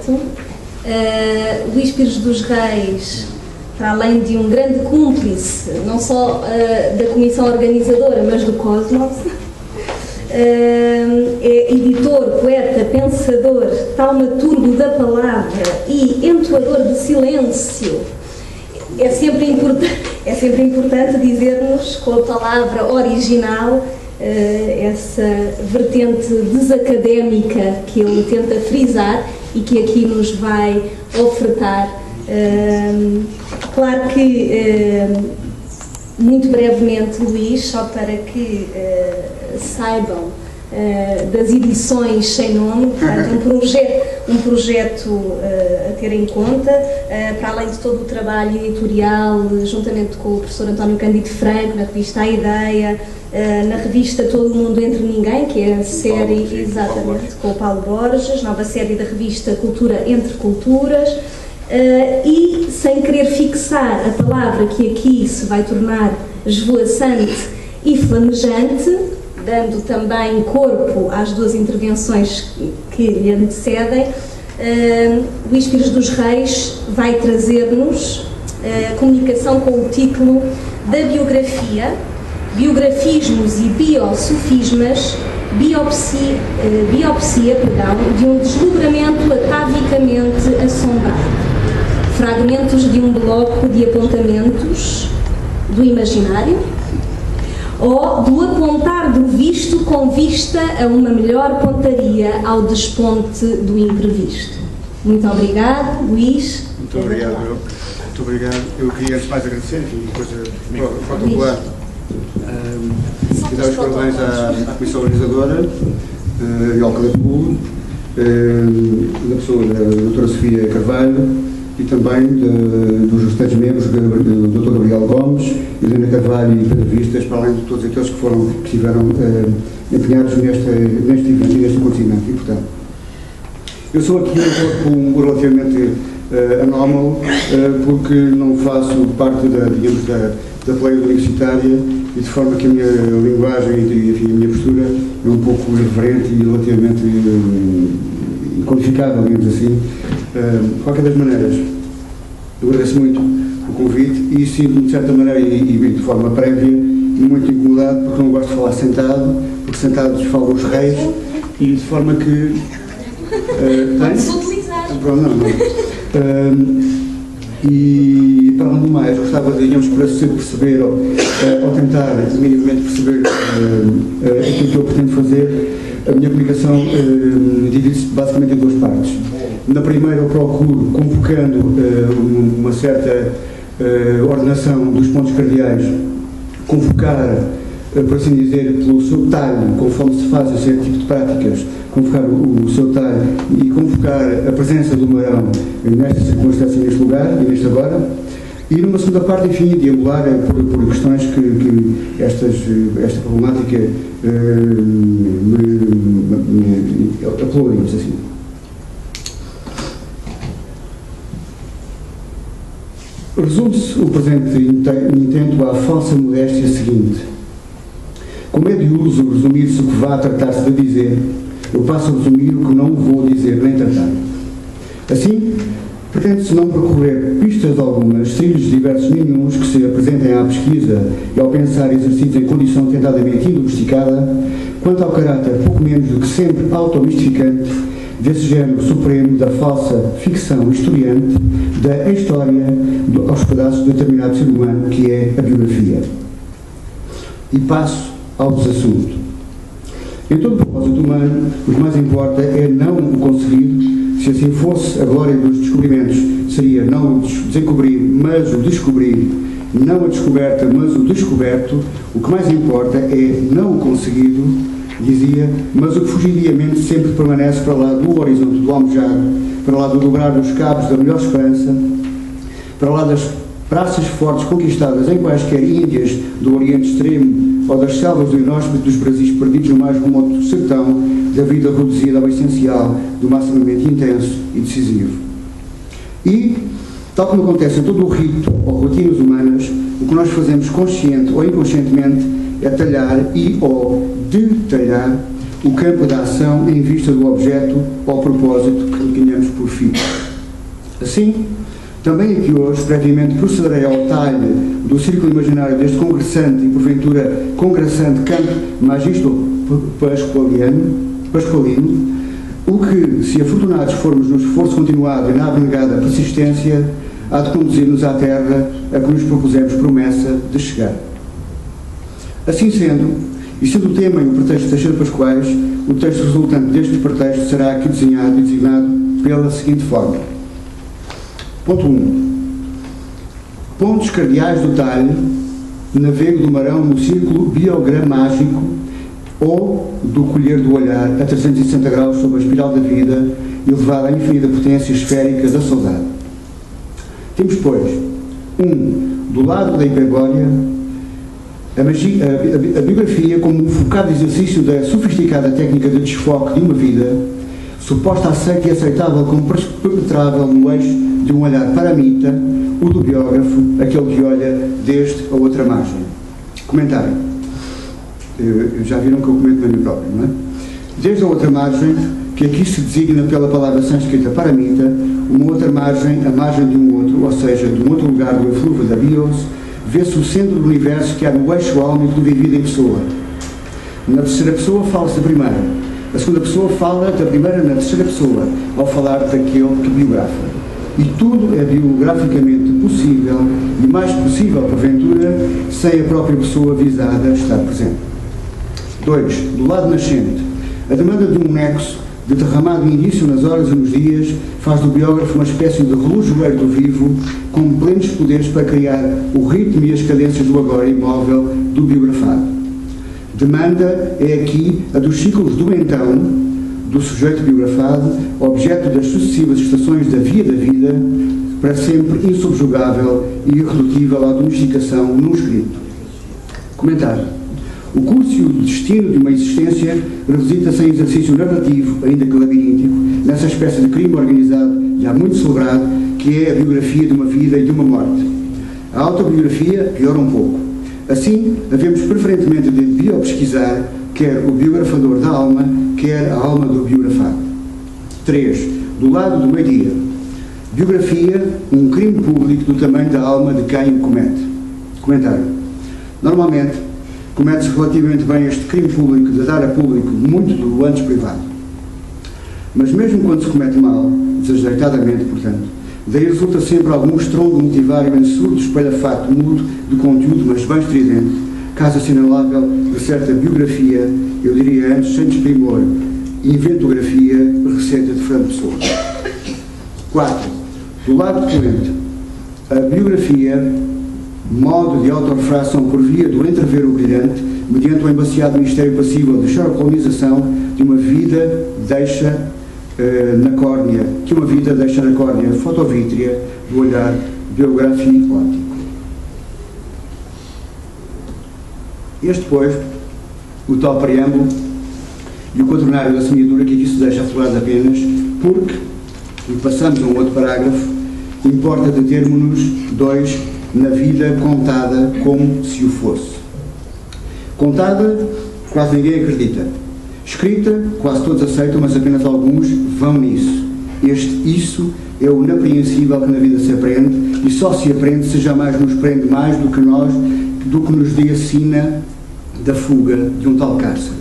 projeto. Luís Pires dos Reis, para além de um grande cúmplice, não só da comissão organizadora, mas do Cosmos, é editor, poeta, pensador, taumaturgo da palavra e entoador de silêncio. É sempre importante dizermos com a palavra original essa vertente desacadémica que ele tenta frisar e que aqui nos vai ofertar. Claro que, muito brevemente, Luís, só para que saibam das edições sem nome, portanto, um projeto a ter em conta, para além de todo o trabalho editorial, juntamente com o professor António Cândido Franco, na revista A Ideia, na revista Todo o Mundo Entre Ninguém, que é a série, exatamente, com o Paulo Borges, nova série da revista Cultura Entre Culturas, e sem querer fixar a palavra que aqui se vai tornar esvoaçante e flamejante, dando também corpo às duas intervenções que lhe antecedem, Luís Pires dos Reis vai trazer-nos comunicação com o título da biografia, Biografismos e Biosofismas, biopsia, de um deslumbramento atavicamente assombrado. Fragmentos de um bloco de apontamentos do imaginário, ou do apontar do visto com vista a uma melhor pontaria ao desponte do imprevisto. Muito obrigado, Luís. Muito obrigado. Muito obrigado. Eu queria antes de mais agradecer, enfim, coisa particular, e dar os parabéns à Comissão Organizadora e ao Calepulo, da pessoa da doutora Sofia Carvalho, e também dos restantes membros, do Dr. Gabriel Gomes, Helena Carvalho e Pedro Vistas, para além de todos aqueles que estiveram empenhados neste evento e neste acontecimento importante. Eu sou aqui um corpo relativamente anómalo, porque não faço parte da pleia universitária, e de forma que a minha linguagem e enfim, a minha postura é um pouco irreverente e relativamente incodificável, digamos assim. De qualquer das maneiras, eu agradeço muito o convite e sinto-me de certa maneira e de forma prévia muito incomodado, porque não gosto de falar sentado, porque sentados falam os reis, e de forma que pode-se utilizar. E para além do mais, gostava de, digamos, perceber ou tentar minimamente perceber aquilo que eu pretendo fazer. A minha comunicação divide-se basicamente em duas partes. Na primeira eu procuro, convocando uma certa ordenação dos pontos cardeais, convocar, por assim dizer, pelo seu talho, conforme se faz esse tipo de práticas, convocar o seu talho e convocar a presença do Marão nesta circunstância, neste lugar e nesta hora. E numa segunda parte, enfim, deambular por questões que esta problemática me apelou, digamos assim. Resume-se o presente intento à falsa modéstia seguinte. Como é de uso resumir-se o que vá tratar-se de dizer, eu passo a resumir o que não vou dizer nem tratar. Assim, pretende-se não percorrer pistas algumas, trilhos diversos nenhuns que se apresentem à pesquisa e ao pensar exercidos em condição tentadamente indomesticada, quanto ao caráter pouco menos do que sempre automistificante desse género supremo da falsa ficção historiante, da história aos pedaços de determinado ser humano que é a biografia. E passo ao desassunto. Em todo propósito humano, o que mais importa é não o conseguir. Se assim fosse, a glória dos descobrimentos seria não o desencobrir, mas o descobrir, não a descoberta, mas o descoberto. O que mais importa é não o conseguido, dizia, mas o que fugidiamente sempre permanece para lá do horizonte do almejado, para lá do dobrar dos cabos da melhor esperança, para lá das praças fortes conquistadas em quaisquer índias do Oriente Extremo ou das selvas do inóspito dos Brasis perdidos no mais remoto sertão da vida reduzida ao essencial, do maximamente intenso e decisivo. E, tal como acontece em todo o rito ou rotinas humanas, o que nós fazemos consciente ou inconscientemente é talhar e ou detalhar o campo da ação em vista do objeto ou propósito que ganhamos por fim. Assim, também aqui hoje, previamente procederei ao talhe do círculo imaginário deste congressante e, porventura, congraçante campo magisto pascualino, o que, se afortunados formos no esforço continuado e na abnegada persistência, há de conduzir-nos à terra a que nos propusemos promessa de chegar. Assim sendo, e sendo o tema e o pretexto Teixeira Pascoais, o texto resultante deste pretexto será aqui desenhado e designado pela seguinte forma. Ponto 1. Pontos cardeais do talhe, navego do marão no círculo biogramágico ou do colher do olhar a 360 graus sobre a espiral da vida elevada à infinita potência esférica da saudade. Temos, pois, 1. Do lado da hiperbórea, a biografia como um focado exercício da sofisticada técnica de desfoque de uma vida, suposta aceita e aceitável como perpetrável no eixo de um olhar paramita, o do biógrafo, aquele que olha desde a outra margem. Comentário. Já viram que eu comento a mim próprio, não é? Desde a outra margem, que aqui se designa pela palavra sânscrita paramita, uma outra margem, a margem de um outro, ou seja, de um outro lugar do eflúvio da bios, vê-se o centro do universo que há no eixo álmico do vivido em pessoa. Na terceira pessoa fala-se da primeira. A segunda pessoa fala da primeira na terceira pessoa, ao falar daquele que biografa. E tudo é biograficamente possível, e mais possível, porventura, sem a própria pessoa visada estar presente. 2. Do lado nascente, a demanda de um nexo, de derramado indício nas horas e nos dias, faz do biógrafo uma espécie de relojoeiro do vivo, com plenos poderes para criar o ritmo e as cadências do agora imóvel do biografado. Demanda é aqui a dos ciclos do então, do sujeito biografado, objeto das sucessivas estações da via da vida, para sempre insubjugável e irredutível à domesticação num escrito. Comentário. O curso e o destino de uma existência revisita-se em exercício narrativo, ainda que labiríntico, nessa espécie de crime organizado e há muito celebrado, que é a biografia de uma vida e de uma morte. A autobiografia piora um pouco. Assim, havemos preferentemente de biopesquisar quer o biografador da alma, quer a alma do biografado. 3. Do lado do meio-dia. Biografia, um crime público do tamanho da alma de quem o comete. Comentário. Normalmente, comete-se relativamente bem este crime público de dar a público muito do antes privado. Mas mesmo quando se comete mal, desajeitadamente, portanto, daí resulta sempre algum estrondo multivário em surdo espalhafato mudo de conteúdo, mas bem estridente, caso assinalável de certa biografia, eu diria antes, sem desprimor, inventografia, receita de Fernando Pessoa. 4. Do lado corrente, a biografia, modo de autorrefração por via do entrever o brilhante, mediante o embaciado mistério passível de sherlockização de uma vida deixa na córnea, que uma vida deixa na córnea fotovítrea do olhar biográfico óptico. Este, pois, o tal preâmbulo e o quaternário da semeadura que aqui se deixa aflorado apenas porque, e passamos a um outro parágrafo, importa determos-nos 2 na vida contada como se o fosse. Contada, quase ninguém acredita. Escrita, quase todos aceitam, mas apenas alguns vão nisso. Isso é o inapreensível que na vida se aprende, e só se aprende se jamais nos prende mais do que nos dê a sina da fuga de um tal cárcere.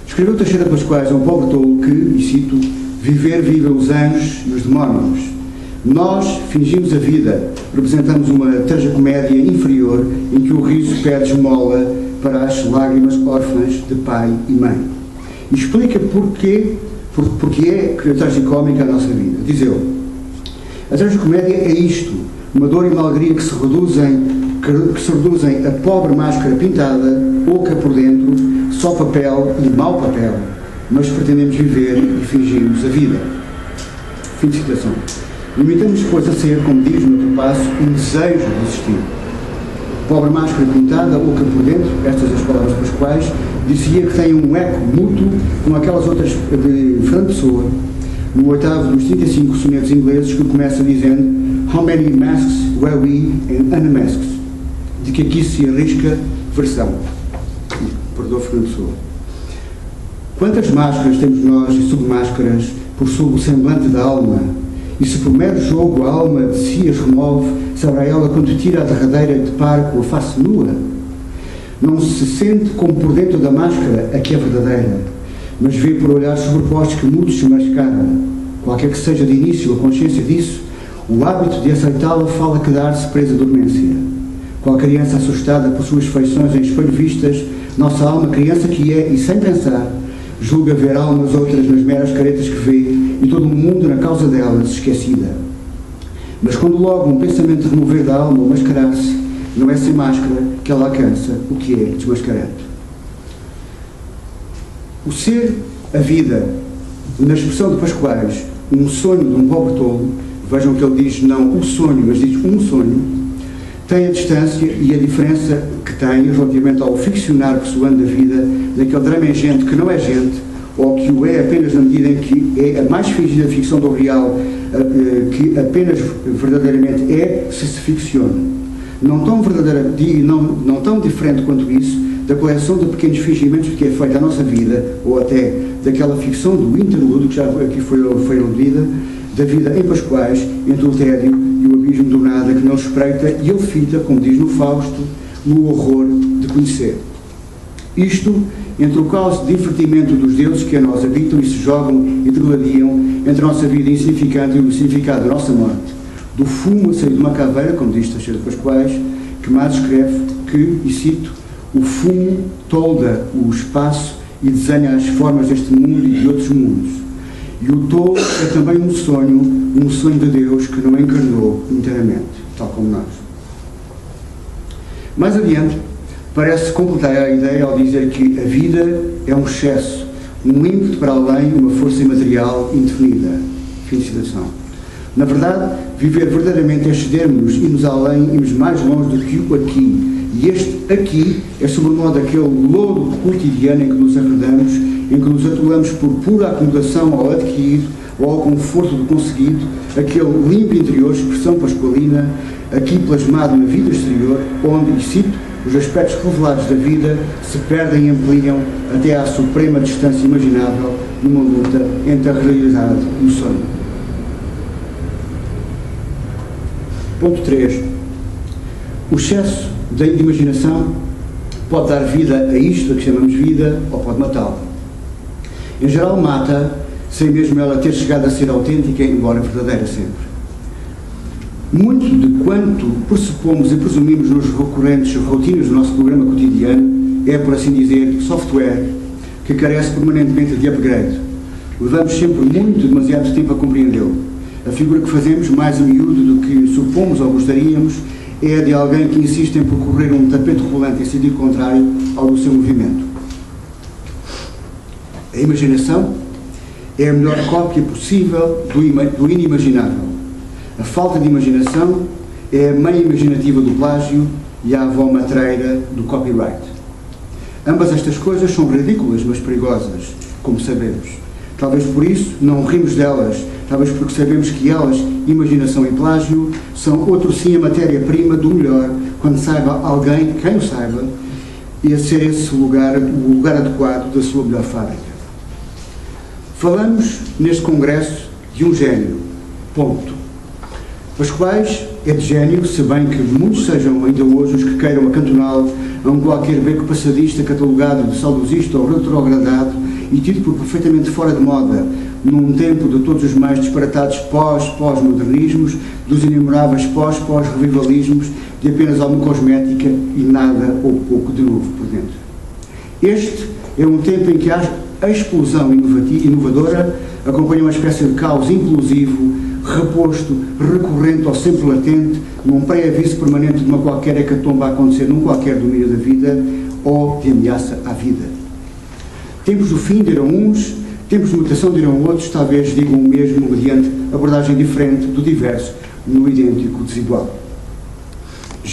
Escreveu Teixeira Pascoais a um pobre tolo que, e cito, viver vive os anjos e os demónios. Nós fingimos a vida, representamos uma tragicomédia inferior em que o riso pede esmola para as lágrimas órfãs de pai e mãe. E explica porque é que a tragicómica é a nossa vida. Diz ele, a tragicomédia é isto, uma dor e uma alegria que se reduzem a pobre máscara pintada, oca por dentro, só papel e mau papel, mas pretendemos viver e fingimos a vida. Fim de citação. Limitamos-nos, pois, a ser, como diz no outro passo, um desejo de existir. Pobre máscara pintada, oca por dentro, estas as palavras pascoais, dizia que tem um eco mútuo com aquelas outras de Fernando Pessoa, no 8º dos 35 sonetos ingleses, que começa dizendo How many masks were we and unmasked? De que aqui se arrisca versão. Perdoa Fernando Pessoa. Quantas máscaras temos nós e submáscaras por sob o semblante da alma? E se por mero jogo a alma de si as remove, saberá ela quando tira a derradeira de par com a face nua? Não se sente como por dentro da máscara a que é verdadeira, mas vê por olhares sobrepostos que mudos se mascara. Qualquer que seja de início a consciência disso, o hábito de aceitá-la fala quedar-se presa à dormência. Qual criança assustada por suas feições em espelho vistas, nossa alma, criança que é, e sem pensar, julga ver almas outras nas meras caretas que vê, e todo o mundo na causa delas esquecida. Mas quando logo um pensamento remover da alma ou mascarar-se, não é sem máscara que ela alcança o que é desmascarando. O ser, a vida, na expressão de Pascoais, um sonho de um pobre tolo, vejam que ele diz não o sonho, mas diz um sonho, tem a distância e a diferença que tem relativamente ao ficcionar pessoando da vida, daquele drama em gente que não é gente, ou que o é apenas na medida em que é a mais fingida ficção do real, que apenas verdadeiramente é se ficciona. Não tão verdadeira e não tão diferente quanto isso da coleção de pequenos fingimentos que é feita a nossa vida, ou até daquela ficção do interlúdio que já aqui foi aludida, da vida em Pascoais, entre o tédio e o abismo do nada que não espreita e ele fita, como diz no Fausto, no horror de conhecer. Isto entre o caos de divertimento dos deuses que a nós habitam e se jogam e degladiam entre a nossa vida insignificante e o significado da nossa morte. Do fumo a sair de uma caveira, como diz Teixeira de Pascoais, que mais escreve que, e cito, o fumo tolda o espaço e desenha as formas deste mundo e de outros mundos. E o tolo é também um sonho de Deus que não encarnou inteiramente, tal como nós. Mais adiante, parece completar a ideia ao dizer que a vida é um excesso, um ímpeto para além, uma força imaterial indefinida. Fim de citação. Na verdade, viver verdadeiramente é excedermos, irmos além, irmos mais longe do que o aqui. E este aqui é sobremodo aquele lodo cotidiano em que nos arredamos, em que nos atolamos por pura acomodação ao adquirido ou ao conforto do conseguido, aquele limpo interior, expressão pascualina, aqui plasmado na vida exterior, onde, e cito, os aspectos revelados da vida se perdem e ampliam até à suprema distância imaginável numa luta entre a realidade e o sonho. Ponto 3. O excesso da imaginação pode dar vida a isto a que chamamos vida ou pode matá-la. Em geral mata, sem mesmo ela ter chegado a ser autêntica, embora verdadeira sempre. Muito de quanto pressupomos e presumimos nos recorrentes rotinas do nosso programa cotidiano é, por assim dizer, software que carece permanentemente de upgrade. Levamos sempre demasiado tempo a compreendê-lo. A figura que fazemos, mais a miúdo do que supomos ou gostaríamos, é a de alguém que insiste em percorrer um tapete rolante em sentido contrário ao do seu movimento. A imaginação é a melhor cópia possível do inimaginável. A falta de imaginação é a mãe imaginativa do plágio e a avó matreira do copyright. Ambas estas coisas são ridículas, mas perigosas, como sabemos. Talvez por isso não rimos delas, talvez porque sabemos que elas, imaginação e plágio, são outro sim a matéria-prima do melhor, quando saiba alguém, quem o saiba, e a ser esse lugar, o lugar adequado da sua melhor fábrica. Falamos neste congresso de um gênio, ponto. Pascoais é de gênio, se bem que muitos sejam ainda hoje os que queiram acantoná-lo a um qualquer beco passadista catalogado de saudosista ou retrogradado e tido por perfeitamente fora de moda, num tempo de todos os mais disparatados pós-modernismos, dos inumeráveis pós-revivalismos, de apenas alguma cosmética e nada ou pouco de novo por dentro. Este é um tempo em que a explosão inovadora acompanha uma espécie de caos implosivo, reposto, recorrente ou sempre latente, num pré-aviso permanente de uma qualquer hecatombe a acontecer num qualquer domínio da vida ou de ameaça à vida. Tempos do fim dirão uns, tempos de mutação dirão outros, talvez digam o mesmo mediante abordagem diferente do diverso no idêntico desigual.